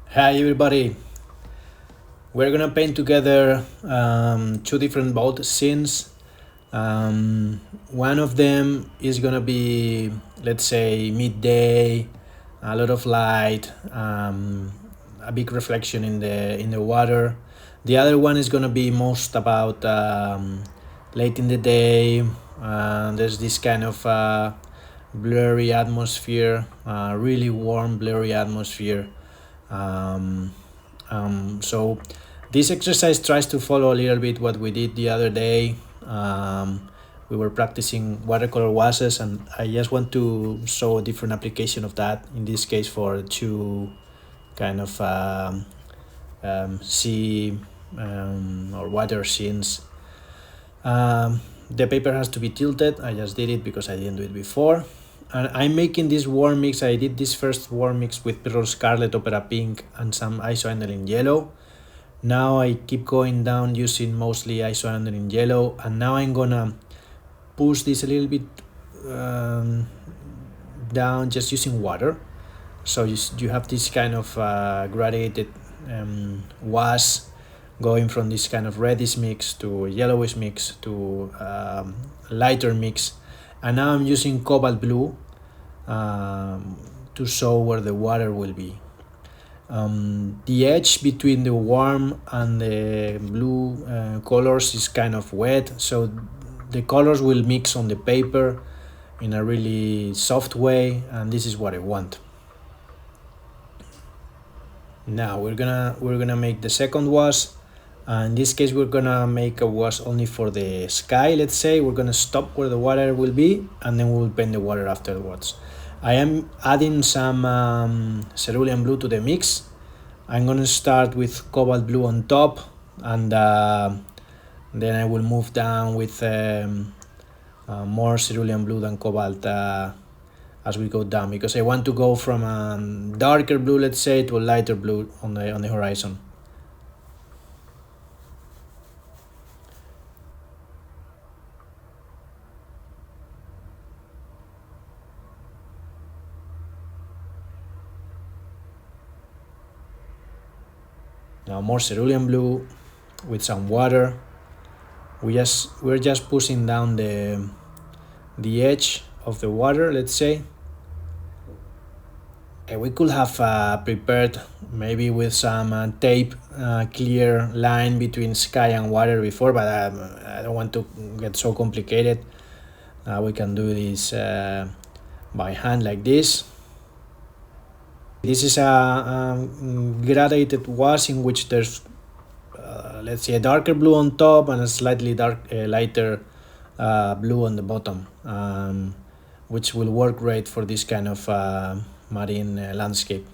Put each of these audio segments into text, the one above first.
Hi everybody. We're gonna paint together two different boat scenes. One of them is gonna be, let's say, midday, a lot of light, a big reflection in the water. The other one is gonna be most about late in the day. There's this kind of blurry atmosphere, really warm, blurry atmosphere. Um, so this exercise tries to follow a little bit what we did the other day. We were practicing watercolor washes, and I just want to show a different application of that, in this case for two kind of sea or water scenes. The paper has to be tilted. I just did it because I didn't do it before. And I'm making this warm mix. I did this first warm mix with Pearl Scarlet, Opera Pink, and some isoaniline yellow. Now I keep going down using mostly isoaniline yellow, and now I'm gonna push this a little bit down just using water. So you have this kind of gradated wash going from this kind of reddish mix to yellowish mix to lighter mix. And now I'm using cobalt blue to show where the water will be. The edge between the warm and the blue colors is kind of wet, so the colors will mix on the paper in a really soft way, and this is what I want. Now we're gonna make the second wash. In this case, we're gonna make a wash only for the sky. Let's say we're gonna stop where the water will be, and then we'll paint the water afterwards. I am adding some cerulean blue to the mix. I'm gonna start with cobalt blue on top, and then I will move down with more cerulean blue than cobalt as we go down, because I want to go from a darker blue, let's say, to a lighter blue on the horizon. Now more cerulean blue with some water. We're just pushing down the edge of the water, let's say. We could have prepared maybe with some tape clear line between sky and water before, but I don't want to get so complicated. We can do this by hand like this. This is a gradated wash in which there's let's say a darker blue on top and a slightly lighter blue on the bottom, which will work great for this kind of marine landscape.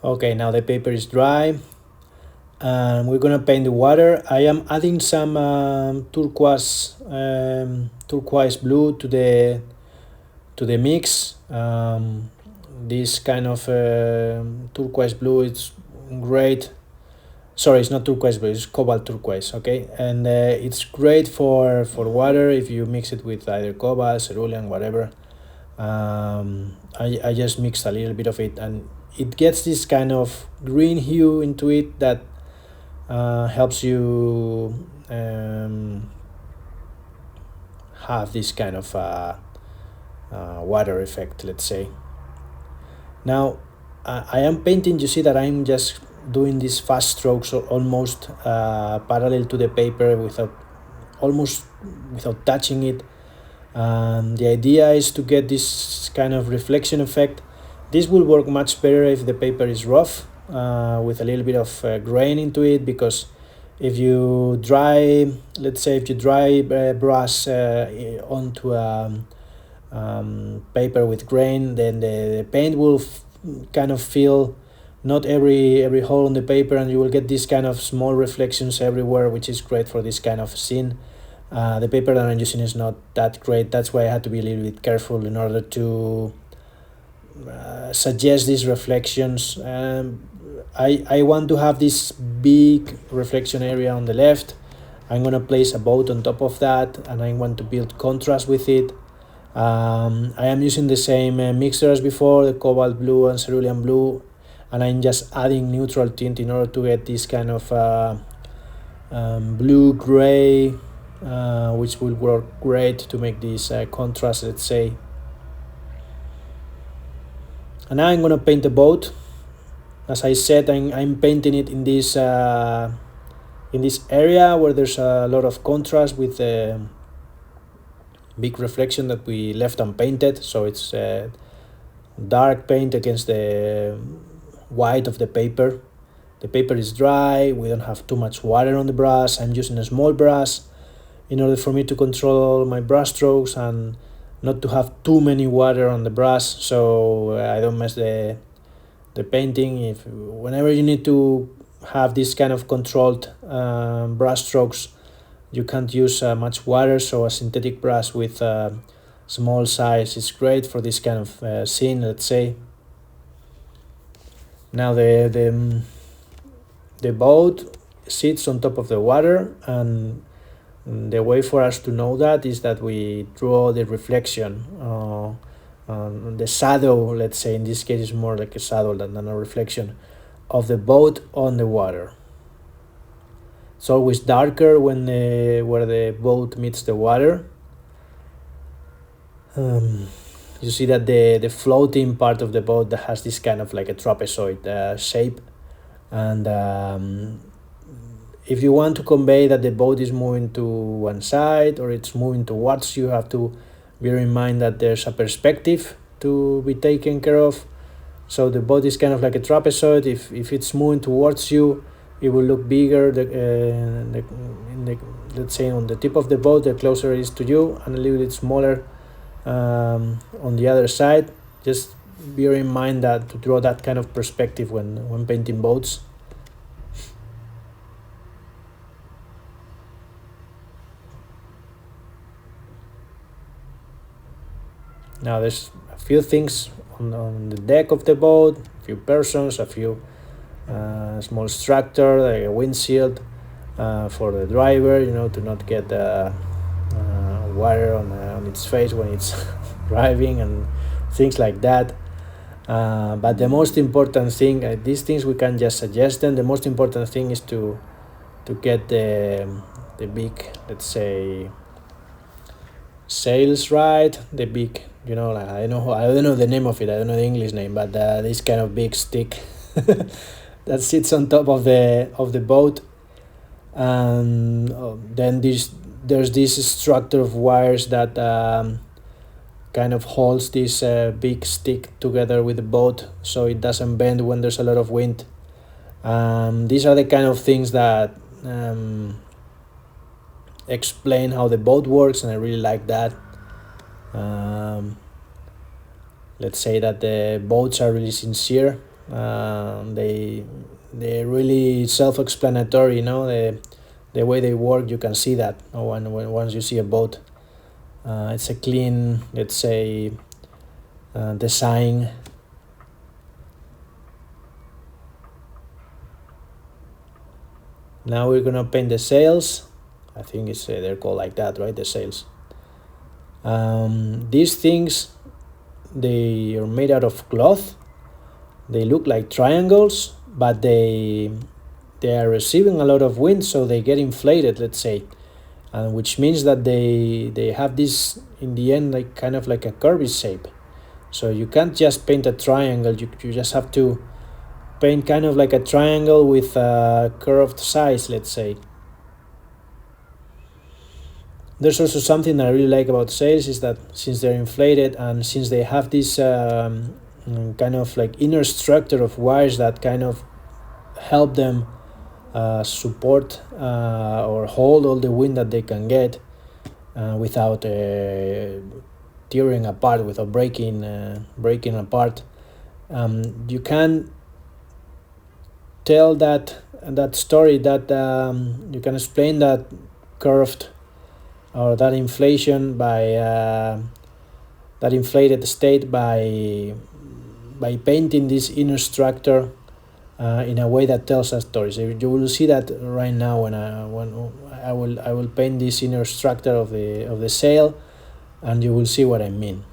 Okay, now the paper is dry, and we're gonna paint the water. I am adding some turquoise blue to the mix. This kind of turquoise blue is great. Sorry, it's not turquoise blue, it's cobalt turquoise. Okay, and it's great for water if you mix it with either cobalt, cerulean, whatever. I just mixed a little bit of it, and it gets this kind of green hue into it that helps you have this kind of water effect, let's say. Now I am painting. You see that I'm just doing these fast strokes, almost parallel to the paper, almost without touching it. The idea is to get this kind of reflection effect. This will work much better if the paper is rough, with a little bit of grain into it, because if you dry, let's say if you dry brush onto a paper with grain, then the paint will kind of fill not every hole in the paper, and you will get these kind of small reflections everywhere, which is great for this kind of scene. The paper that I'm using is not that great. That's why I had to be a little bit careful in order to suggest these reflections. I want to have this big reflection area on the left. I'm going to place a boat on top of that, and I want to build contrast with it. I am using the same mixture as before, the cobalt blue and cerulean blue, and I'm just adding neutral tint in order to get this kind of blue gray, which will work great to make this contrast, let's say. And now I'm gonna paint the boat. As I said, I'm painting it in this area where there's a lot of contrast with the big reflection that we left unpainted. So it's dark paint against the white of the paper. The paper is dry, we don't have too much water on the brush. I'm using a small brush in order for me to control my brush strokes and not to have too many water on the brush, so I don't mess the painting. If whenever you need to have this kind of controlled brush strokes, you can't use much water, so a synthetic brush with small size is great for this kind of scene, let's say. Now the boat sits on top of the water, and the way for us to know that is that we draw the reflection, the shadow, let's say. In this case, is more like a shadow than a reflection of the boat on the water. It's always darker when where the boat meets the water. You see that the floating part of the boat that has this kind of like a trapezoid shape, and if you want to convey that the boat is moving to one side or it's moving towards you, have to bear in mind that there's a perspective to be taken care of. So the boat is kind of like a trapezoid. If it's moving towards you, it will look bigger. Let's say on the tip of the boat, the closer it is to you, and a little bit smaller on the other side. Just bear in mind that to draw that kind of perspective when painting boats. Now there's a few things on the deck of the boat, a few persons, a few small structure, like a windshield for the driver, to not get water on its face when it's driving, and things like that. But the most important thing, these things we can just suggest them. The most important thing is to get the big, let's say, sails right. The big, I don't know the name of it. I don't know the English name, but this kind of big stick that sits on top of the boat, and then there's this structure of wires that kind of holds this big stick together with the boat, so it doesn't bend when there's a lot of wind. These are the kind of things that explain how the boat works, and I really like that. Let's say that the boats are really sincere. They're really self-explanatory. The way they work, you can see that once you see a boat. It's a clean, let's say, design. Now we're gonna paint the sails. I think it's they're called like that, right? The sails. These things, they are made out of cloth. They look like triangles, but they are receiving a lot of wind, so they get inflated, let's say, and which means that they have this in the end like kind of like a curvy shape. So you can't just paint a triangle. You just have to paint kind of like a triangle with a curved sides, let's say. There's also something that I really like about sails is that since they're inflated and since they have this kind of like inner structure of wires that kind of help them support or hold all the wind that they can get without tearing apart, without breaking apart. You can tell that story, that you can explain that curved or that inflation by that inflated state by painting this inner structure in a way that tells a story. So you will see that right now when I will paint this inner structure of the sail, and you will see what I mean.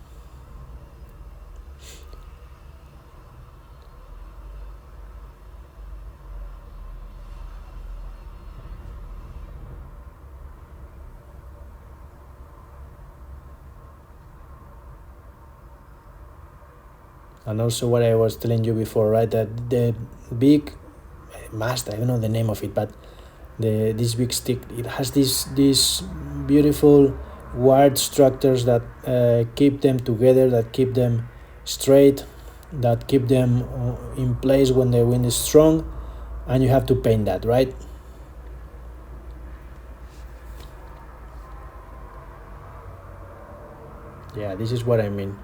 And also what I was telling you before, right? That the big mast, I don't know the name of it, but this big stick, it has these beautiful wired structures that keep them together, that keep them straight, that keep them in place when the wind is strong, and you have to paint that, right? Yeah, this is what I mean.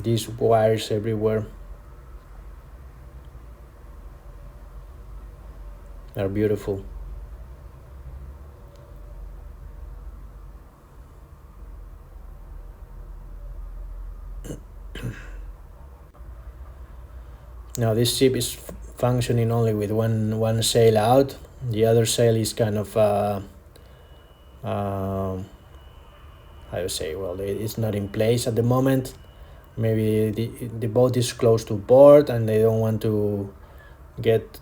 These wires everywhere are beautiful. Now this ship is functioning only with one sail out. The other sail is kind of how you say, well, it's not in place at the moment. Maybe the boat is close to port and they don't want to get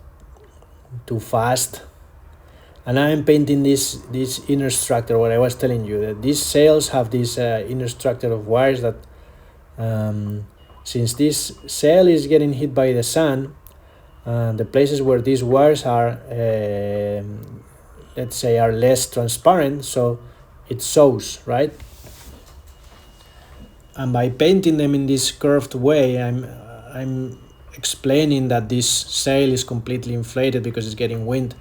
too fast. And I'm painting this inner structure, what I was telling you, that these sails have this inner structure of wires that since this sail is getting hit by the sun, the places where these wires are, let's say, are less transparent, so it shows, right? And by painting them in this curved way, I'm explaining that this sail is completely inflated because it's getting wind.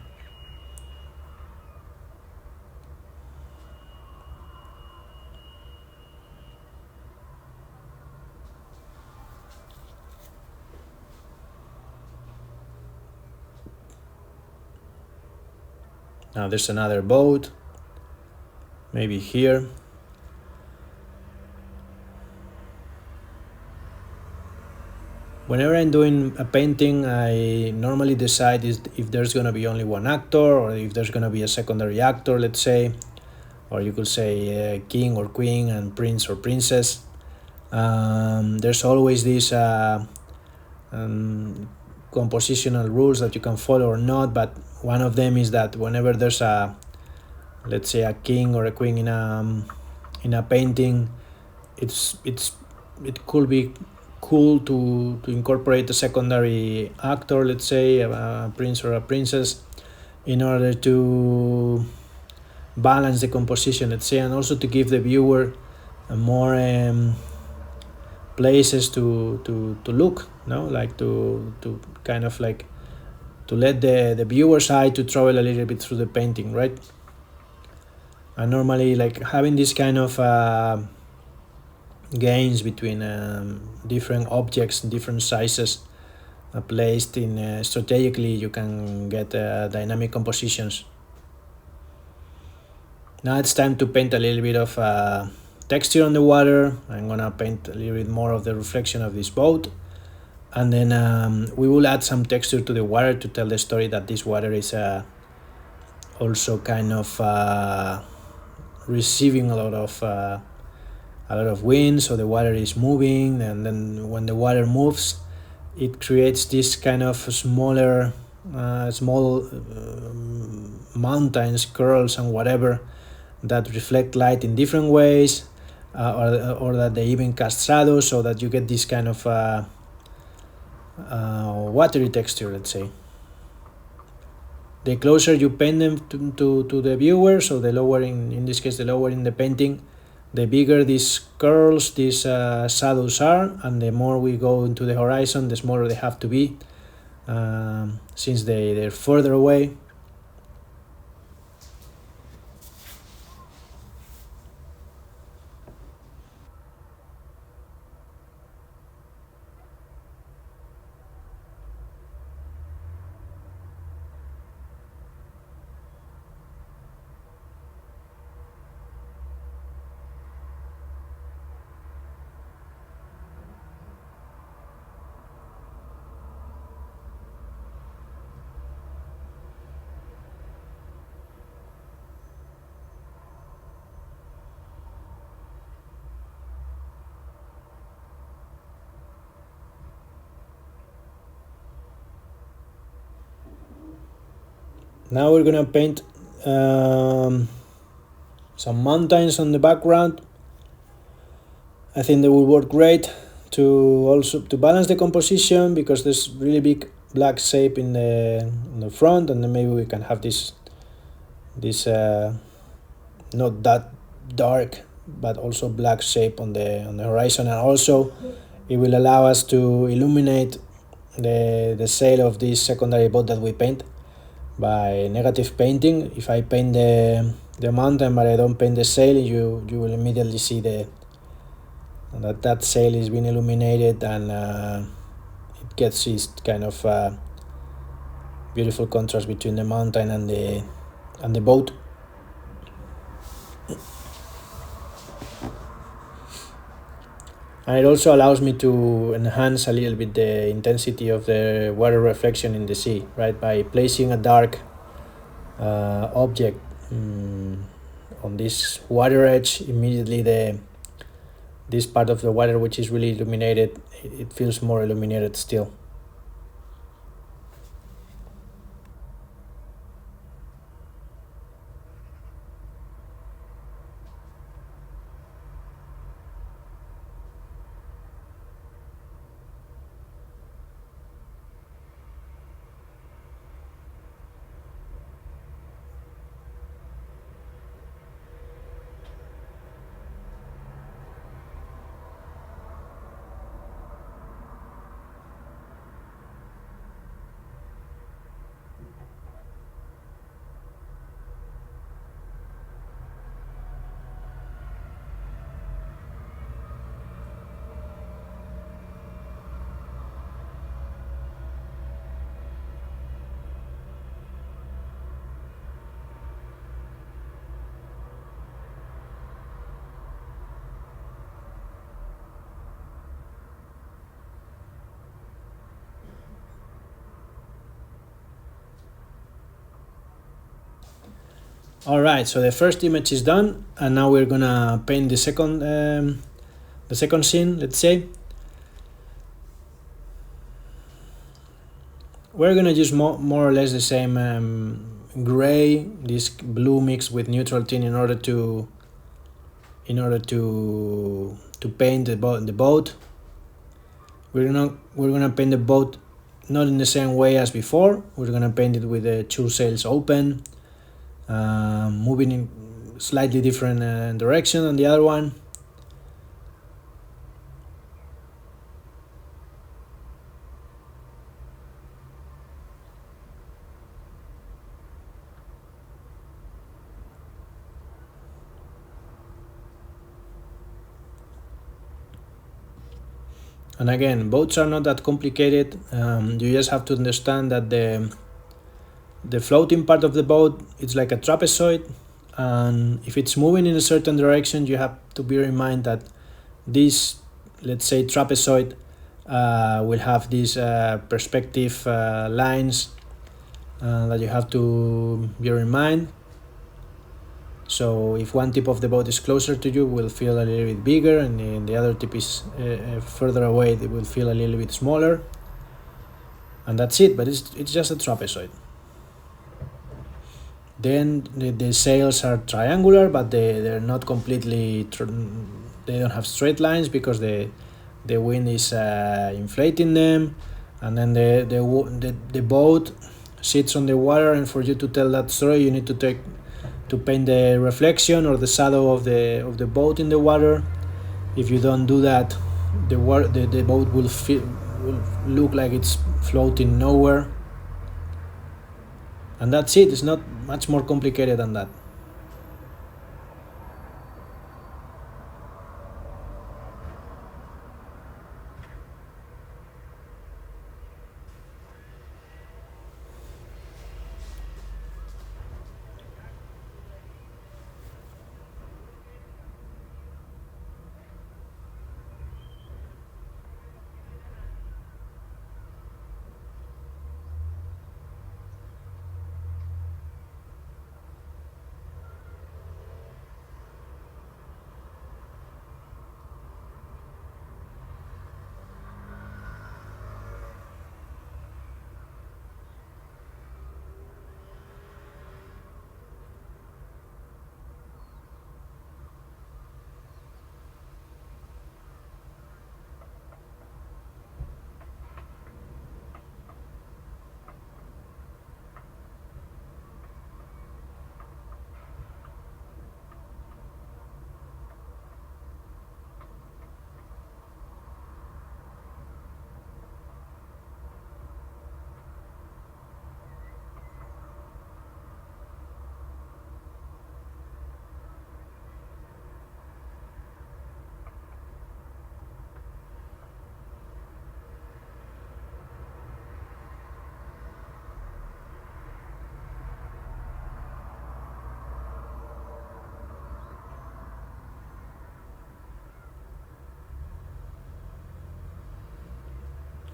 Now there's another boat, maybe here. Whenever I'm doing a painting, I normally decide if there's going to be only one actor or if there's going to be a secondary actor, let's say, or you could say king or queen and prince or princess. There's always these compositional rules that you can follow or not, but one of them is that whenever there's let's say a king or a queen in a painting, it could be cool to incorporate a secondary actor, let's say a prince or a princess, in order to balance the composition, let's say, and also to give the viewer more places to look, no, like to kind of like to let the viewer's eye to travel a little bit through the painting, right? And normally, like having this kind of gains between different objects, different sizes placed in strategically, you can get dynamic compositions. Now it's time to paint a little bit of texture on the water. I'm gonna paint a little bit more of the reflection of this boat, and then we will add some texture to the water to tell the story that this water is also kind of receiving a lot of wind, so the water is moving, and then when the water moves, it creates this kind of small mountains, curls, and whatever that reflect light in different ways, or that they even cast shadows, so that you get this kind of watery texture, let's say. the closer you paint them to the viewer, so the lower, in this case, the lower in the painting, the bigger these curls, these shadows are, and the more we go into the horizon, the smaller they have to be, since they're further away. Now we're gonna paint some mountains on the background. I think they will work great to also to balance the composition, because there's really big black shape in the front, and then maybe we can have this not that dark but also black shape on the horizon, and also it will allow us to illuminate the sail of this secondary boat that we paint by negative painting. If I paint the mountain but I don't paint the sail, you will immediately see that sail is being illuminated, and it gets this kind of beautiful contrast between the mountain and the boat. And it also allows me to enhance a little bit the intensity of the water reflection in the sea, right? By placing a dark object on this water edge, immediately this part of the water which is really illuminated, it feels more illuminated still. All right, so the first image is done, and now we're gonna paint the second scene. Let's say we're gonna use more or less the same gray, this blue mixed with neutral tint in order to paint the boat. We're gonna paint the boat not in the same way as before. We're gonna paint it with the two sails open, moving in slightly different direction than the other one. And again, boats are not that complicated. You just have to understand that the floating part of the boat, it's like a trapezoid, and if it's moving in a certain direction, you have to bear in mind that this, let's say, trapezoid will have these perspective lines that you have to bear in mind. So if one tip of the boat is closer to you, will feel a little bit bigger, and the other tip is further away, it will feel a little bit smaller. And that's it, but it's just a trapezoid. Then the sails are triangular, but they're not completely, they don't have straight lines because the wind is inflating them. And then the boat sits on the water, and for you to tell that story, you need to paint the reflection or the shadow of the boat in the water. If you don't do that, the boat will look like it's floating nowhere. And that's it. It's not much more complicated than that.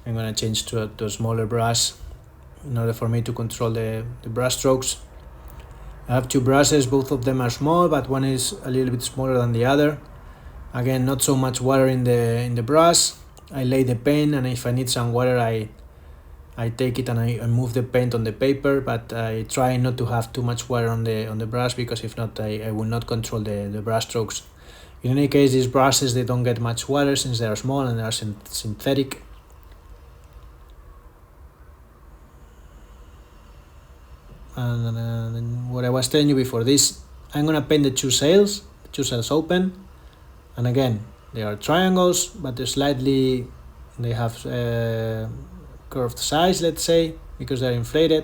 I'm gonna change to a smaller brush in order for me to control the brush strokes. I have two brushes, both of them are small, but one is a little bit smaller than the other. Again, not so much water in the brush. I lay the paint, and if I need some water, I take it and I move the paint on the paper, but I try not to have too much water on the brush, because if not, I will not control the brush strokes. In any case, these brushes, they don't get much water since they are small and they are synthetic. And what I was telling you before this, I'm gonna paint the two sails open, and again, they are triangles, but they have curved sides, let's say, because they're inflated.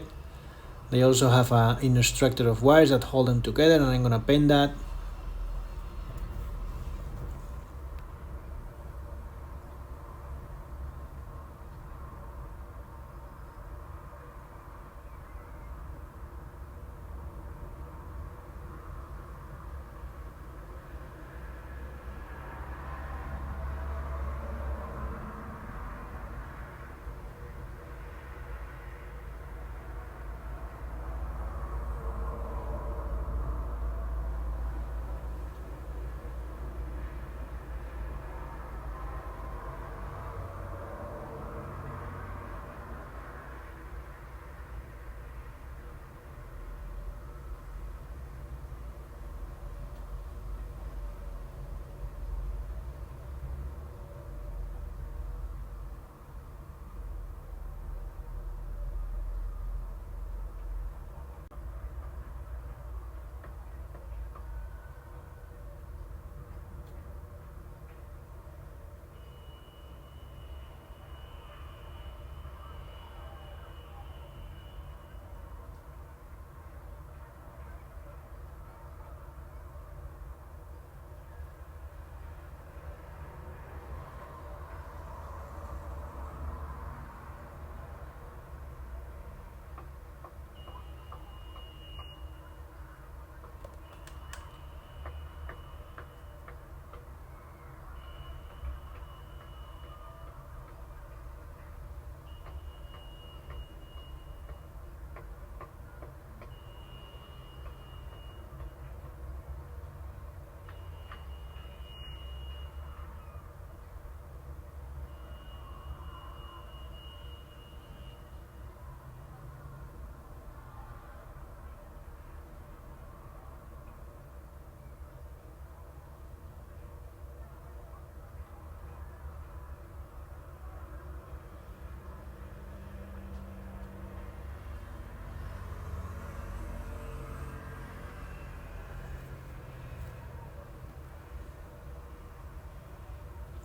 They also have an inner structure of wires that hold them together, and I'm gonna paint that.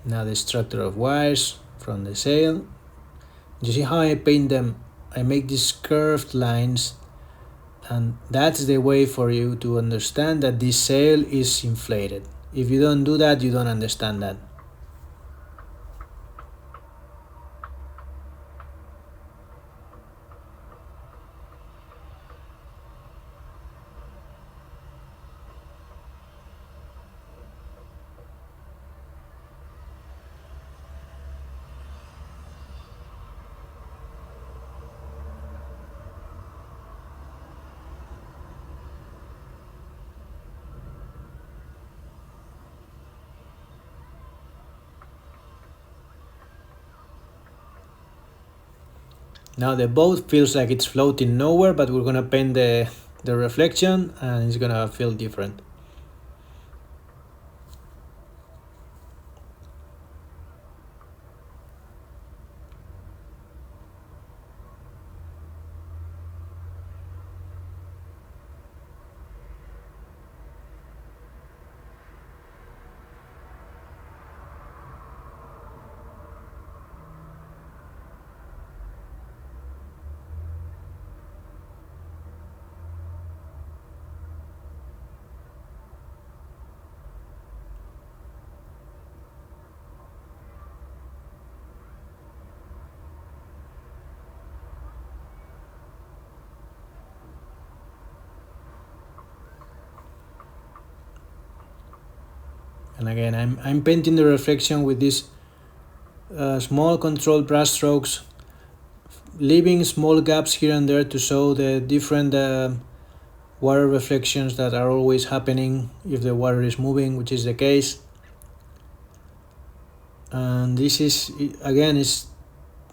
Now the structure of wires from the sail. You see how I paint them? I make these curved lines, and that's the way for you to understand that this sail is inflated. If you don't do that, you don't understand that. Now the boat feels like it's floating nowhere, but we're gonna paint the reflection and it's gonna feel different. And again, I'm painting the reflection with these small controlled brush strokes, leaving small gaps here and there to show the different water reflections that are always happening if the water is moving, which is the case. And this is, again, is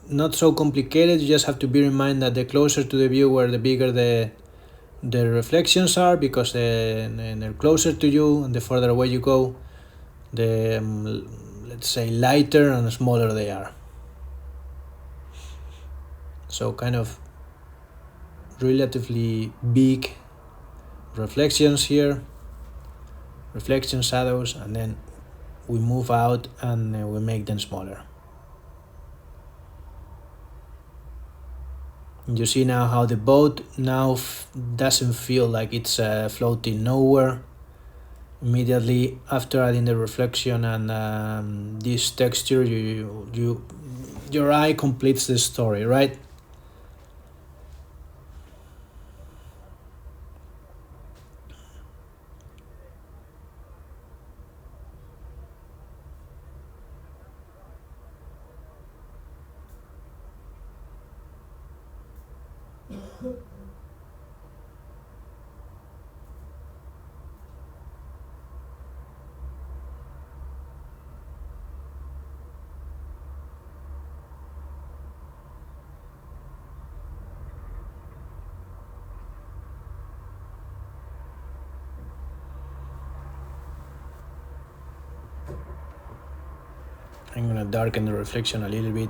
not so complicated. You just have to bear in mind that the closer to the viewer, the bigger the reflections are, because they're closer to you, and the further away you go, the let's say lighter and smaller they are. So kind of relatively big reflections here, reflection shadows, and then we move out and we make them smaller. You see now how the boat now doesn't feel like it's floating nowhere. Immediately after adding the reflection and this texture, your eye completes the story, right? I'm gonna darken the reflection a little bit.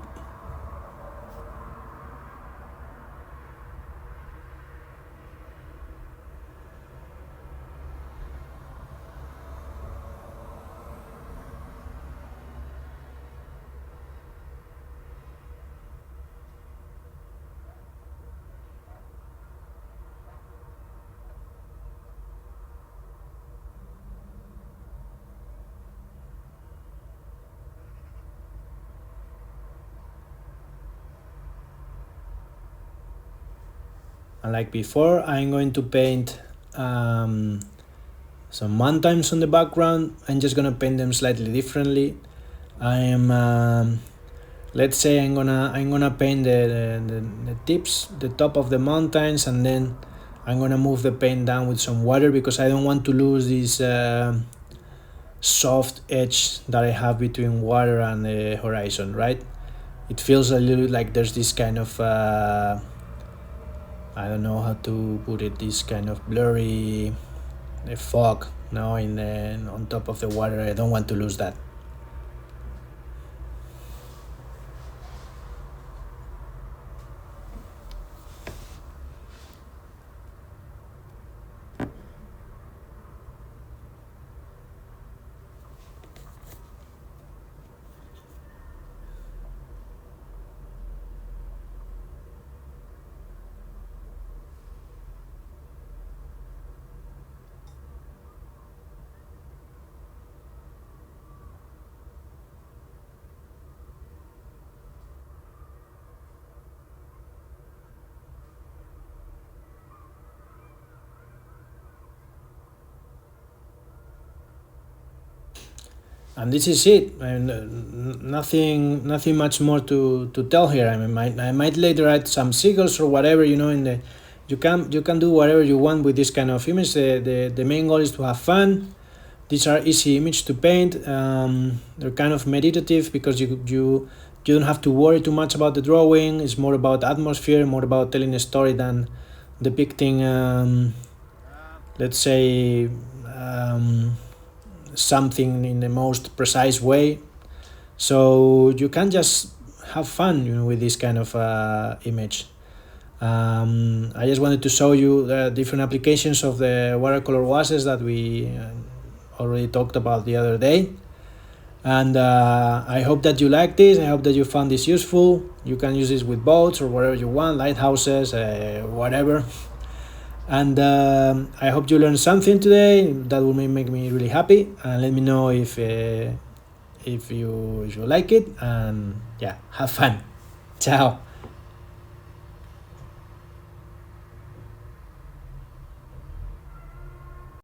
And like before, I'm going to paint some mountains on the background. I'm just gonna paint them slightly differently. Let's say I'm gonna paint the tips, the top of the mountains, and then I'm gonna move the paint down with some water, because I don't want to lose this soft edge that I have between water and the horizon, right? It feels a little like there's this kind of I don't know how to put it, this kind of blurry fog now on top of the water. I don't want to lose that. And this is it. And nothing much more to tell here. I mean, I might later add some seagulls or whatever, in the, you can do whatever you want with this kind of image. The main goal is to have fun. These are easy images to paint. They're kind of meditative because you don't have to worry too much about the drawing. It's more about atmosphere, more about telling a story than depicting, let's say, something in the most precise way. So you can just have fun, with this kind of image. I just wanted to show you the different applications of the watercolor washes that we already talked about the other day. And I hope that you like this. I hope that you found this useful. You can use this with boats or whatever you want, lighthouses, whatever. And I hope you learned something today. That will make me really happy. And let me know if you like it. And yeah, have fun. Ciao.